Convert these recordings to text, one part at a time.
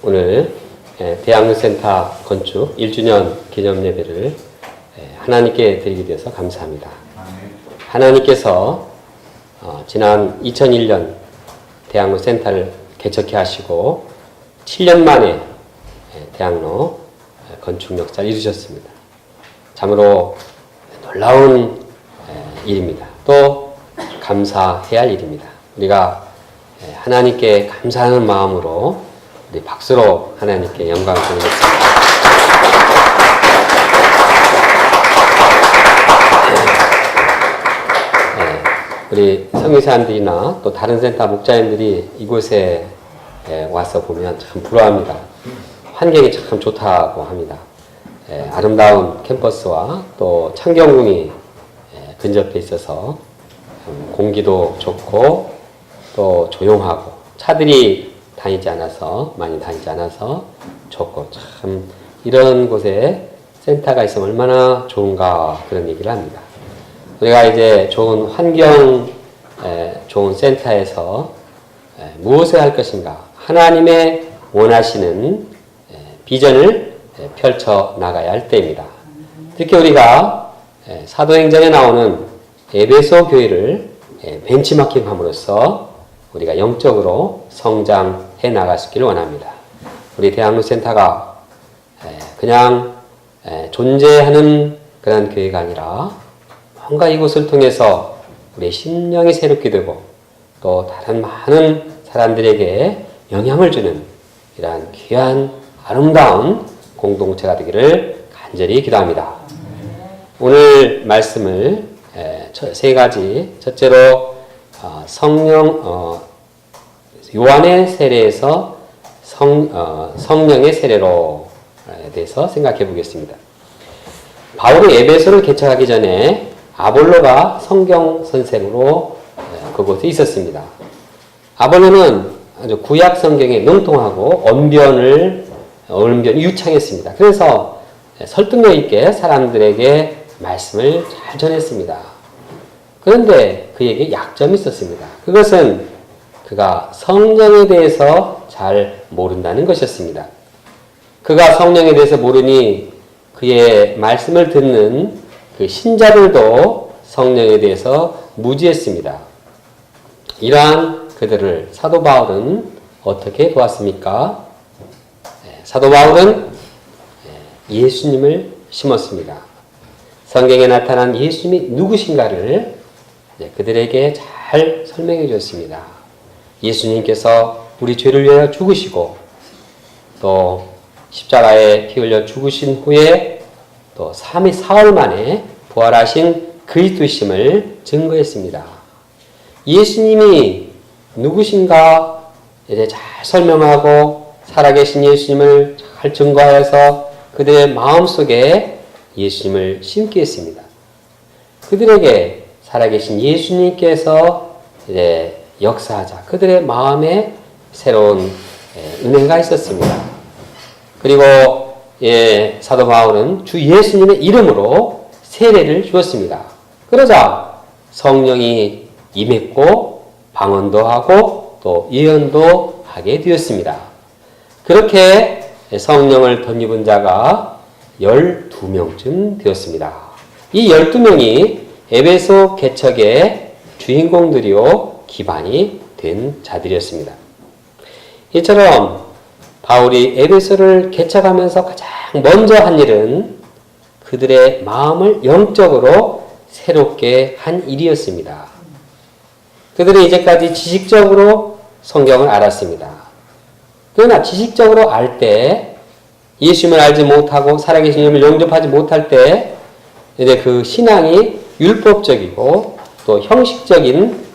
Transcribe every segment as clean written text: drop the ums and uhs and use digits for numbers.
오늘 대학로센터 건축 1주년 기념 예배를 하나님께 드리게 되어서 감사합니다. 하나님께서 지난 2001년 대학로센터를 개척해 하시고 7년 만에 대학로 건축 역사를 이루셨습니다. 참으로 놀라운 일입니다. 또 감사해야 할 일입니다. 우리가 하나님께 감사하는 마음으로 우리 박수로 하나님께 영광을 드리겠습니다. 우리 성교사님들이나 또 다른 센터 목자님들이 이곳에 와서 보면 참 부러워합니다. 환경이 참 좋다고 합니다. 아름다운 캠퍼스와 또 창경궁이 근접해 있어서 공기도 좋고 또 조용하고 차들이 많이 다니지 않아서 좋고, 참 이런 곳에 센터가 있으면 얼마나 좋은가 그런 얘기를 합니다. 우리가 이제 좋은 환경, 좋은 센터에서 무엇을 할 것인가, 하나님의 원하시는 비전을 펼쳐 나가야 할 때입니다. 특히 우리가 사도행전에 나오는 에베소 교회를 벤치마킹함으로써 우리가 영적으로 성장해 나갈 수 있기를 원합니다. 우리 대학로센터가 그냥 존재하는 그런 교회가 아니라 뭔가 이곳을 통해서 우리의 심령이 새롭게 되고 또 다른 많은 사람들에게 영향을 주는 이러한 귀한 아름다운 공동체가 되기를 간절히 기도합니다. 오늘 말씀을 세 가지, 첫째로 요한의 세례에서 성령의 세례로 대해서 생각해 보겠습니다. 바울이 에베소를 개척하기 전에 아볼로가 성경 선생으로 그곳에 있었습니다. 아볼로는 아주 구약 성경에 능통하고 언변이 유창했습니다. 그래서 설득력 있게 사람들에게 말씀을 잘 전했습니다. 그런데 그에게 약점이 있었습니다. 그것은 그가 성령에 대해서 잘 모른다는 것이었습니다. 그가 성령에 대해서 모르니 그의 말씀을 듣는 그 신자들도 성령에 대해서 무지했습니다. 이러한 그들을 사도 바울은 어떻게 도왔습니까? 사도 바울은 예수님을 심었습니다. 성경에 나타난 예수님이 누구신가를 그들에게 잘 설명해 주었습니다. 예수님께서 우리 죄를 위하여 죽으시고 또 십자가에 피 흘려 죽으신 후에 또 4일 만에 부활하신 그리스도심을 증거했습니다. 예수님이 누구신가 이제 잘 설명하고 살아계신 예수님을 잘 증거하여서 그들의 마음속에 예수님을 심게 했습니다. 그들에게 살아계신 예수님께서 이제 역사하자, 그들의 마음에 새로운 은혜가 있었습니다. 그리고 사도 바울은 주 예수님의 이름으로 세례를 주었습니다. 그러자 성령이 임했고 방언도 하고 또 예언도 하게 되었습니다. 그렇게 성령을 덧입은 자가 12명쯤 되었습니다. 이 12명이 에베소 개척의 주인공들이요 기반이 된 자들이었습니다. 이처럼 바울이 에베소를 개척하면서 가장 먼저 한 일은 그들의 마음을 영적으로 새롭게 한 일이었습니다. 그들은 이제까지 지식적으로 성경을 알았습니다. 그러나 지식적으로 알 때 예수님을 알지 못하고 살아계신 예수님을 영접하지 못할 때 이제 그 신앙이 율법적이고 또 형식적인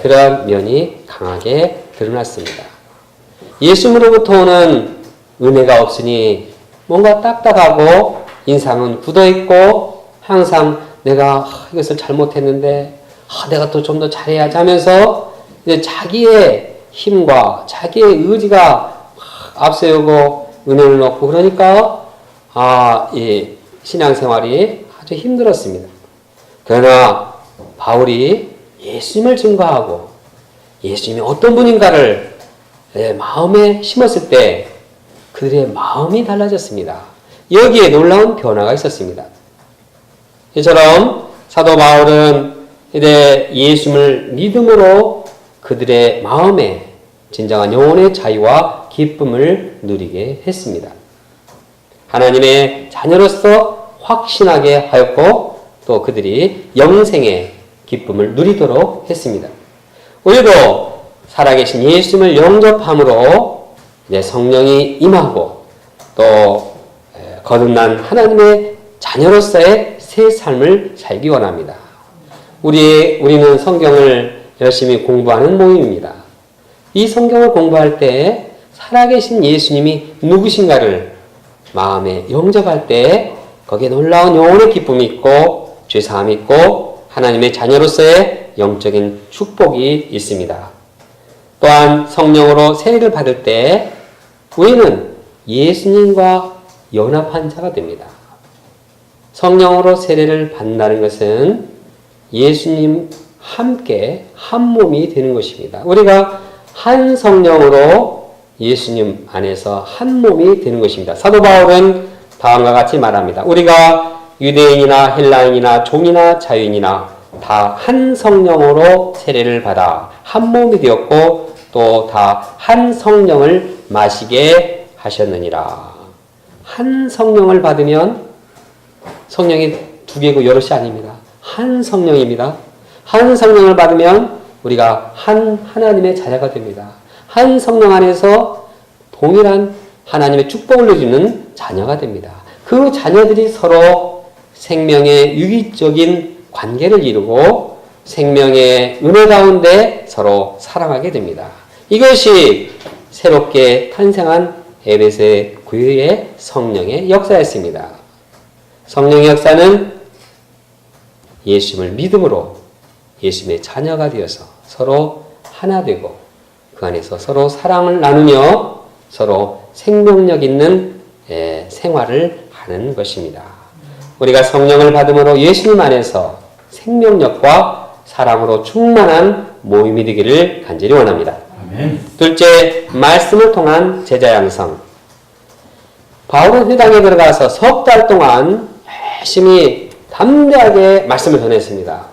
그런 면이 강하게 드러났습니다. 예수님으로부터 오는 은혜가 없으니 뭔가 딱딱하고 인상은 굳어있고 항상 내가 이것을 잘못했는데 내가 또 좀 더 잘해야지 하면서 이제 자기의 힘과 자기의 의지가 앞세우고 은혜를 넣고 그러니까 이 신앙생활이 아주 힘들었습니다. 그러나 바울이 예수님을 증거하고 예수님이 어떤 분인가를 마음에 심었을 때 그들의 마음이 달라졌습니다. 여기에 놀라운 변화가 있었습니다. 이처럼 사도 바울은 예수님을 믿음으로 그들의 마음에 진정한 영혼의 자유와 기쁨을 누리게 했습니다. 하나님의 자녀로서 확신하게 하였고 또 그들이 영생의 기쁨을 누리도록 했습니다. 우리도 살아계신 예수님을 영접함으로 성령이 임하고 또 거듭난 하나님의 자녀로서의 새 삶을 살기 원합니다. 우리는 성경을 열심히 공부하는 모임입니다. 이 성경을 공부할 때 살아계신 예수님이 누구신가를 마음에 영접할 때 거기에 놀라운 영혼의 기쁨이 있고 죄사함이 있고 하나님의 자녀로서의 영적인 축복이 있습니다. 또한 성령으로 세례를 받을 때 우리는 예수님과 연합한 자가 됩니다. 성령으로 세례를 받는다는 것은 예수님 함께 한 몸이 되는 것입니다. 우리가 한 성령으로 예수님 안에서 한 몸이 되는 것입니다. 사도 바울은 다음과 같이 말합니다. 우리가 유대인이나 헬라인이나 종이나 자유인이나 다 한 성령으로 세례를 받아 한 몸이 되었고 또 다 한 성령을 마시게 하셨느니라. 한 성령을 받으면 성령이 두 개고 여럿이 아닙니다. 한 성령입니다. 한 성령을 받으면 우리가 한 하나님의 자녀가 됩니다. 한 성령 안에서 동일한 하나님의 축복을 누리는 자녀가 됩니다. 그 자녀들이 서로 생명의 유기적인 관계를 이루고 생명의 은혜 가운데 서로 사랑하게 됩니다. 이것이 새롭게 탄생한 에베소의 교회의 성령의 역사였습니다. 성령의 역사는 예수님을 믿음으로 예수님의 자녀가 되어서 서로 하나 되고 그 안에서 서로 사랑을 나누며 서로 생명력 있는 생활을 하는 것입니다. 우리가 성령을 받음으로 예수님 안에서 생명력과 사랑으로 충만한 모임이 되기를 간절히 원합니다. 아멘. 둘째, 말씀을 통한 제자 양성. 바울은 회당에 들어가서 석 달 동안 열심히 담대하게 말씀을 전했습니다.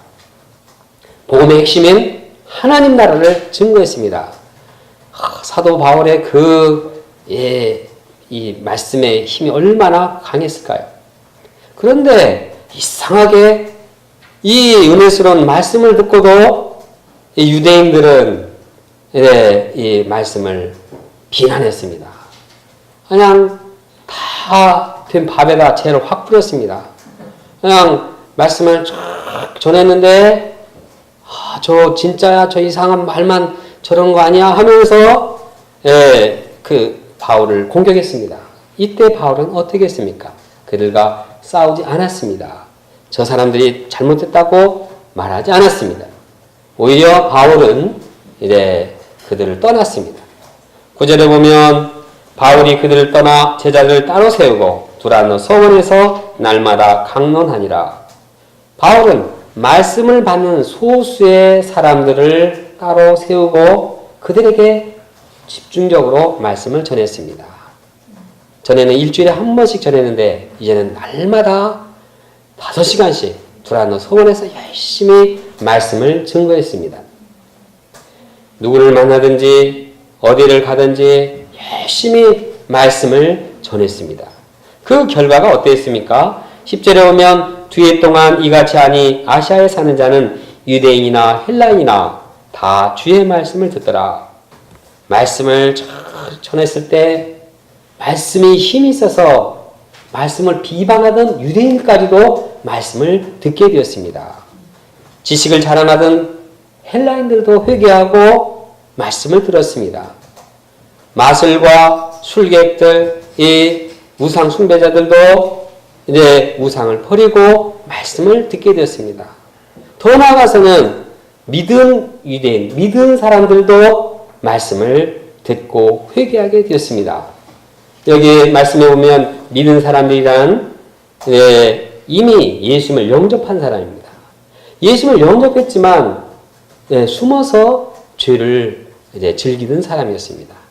복음의 핵심인 하나님 나라를 증거했습니다. 사도 바울의 이 말씀의 힘이 얼마나 강했을까요? 그런데 이상하게 이 은혜스러운 말씀을 듣고도 이 유대인들은 이 말씀을 비난했습니다. 그냥 다 된 밥에다 재를 확 뿌렸습니다. 그냥 말씀을 쫙 전했는데 저 진짜야, 저 이상한 말만 저런 거 아니야 하면서 그 바울을 공격했습니다. 이때 바울은 어떻게 했습니까? 그들과 싸우지 않았습니다. 저 사람들이 잘못했다고 말하지 않았습니다. 오히려 바울은 이제 그들을 떠났습니다. 9절에 보면 바울이 그들을 떠나 제자들을 따로 세우고 두란노 서원에서 날마다 강론하니라. 바울은 말씀을 받는 소수의 사람들을 따로 세우고 그들에게 집중적으로 말씀을 전했습니다. 전에는 일주일에 한 번씩 전했는데 이제는 날마다 5시간씩 두란노 서원에서 열심히 말씀을 증거했습니다. 누구를 만나든지 어디를 가든지 열심히 말씀을 전했습니다. 그 결과가 어땠습니까? 10절에 보면 뒤에 동안 이같이 하니 아시아에 사는 자는 유대인이나 헬라인이나 다 주의 말씀을 듣더라. 말씀을 전했을 때 말씀이 힘이 있어서 말씀을 비방하던 유대인까지도 말씀을 듣게 되었습니다. 지식을 자랑하던 헬라인들도 회개하고 말씀을 들었습니다. 마술과 술객들, 이 우상 숭배자들도 이제 우상을 버리고 말씀을 듣게 되었습니다. 더 나아가서는 믿은 유대인, 믿은 사람들도 말씀을 듣고 회개하게 되었습니다. 여기 말씀에 보면 믿은 사람들이란 이미 예수님을 영접한 사람입니다. 예수님을 영접했지만 숨어서 죄를 이제 즐기는 사람이었습니다.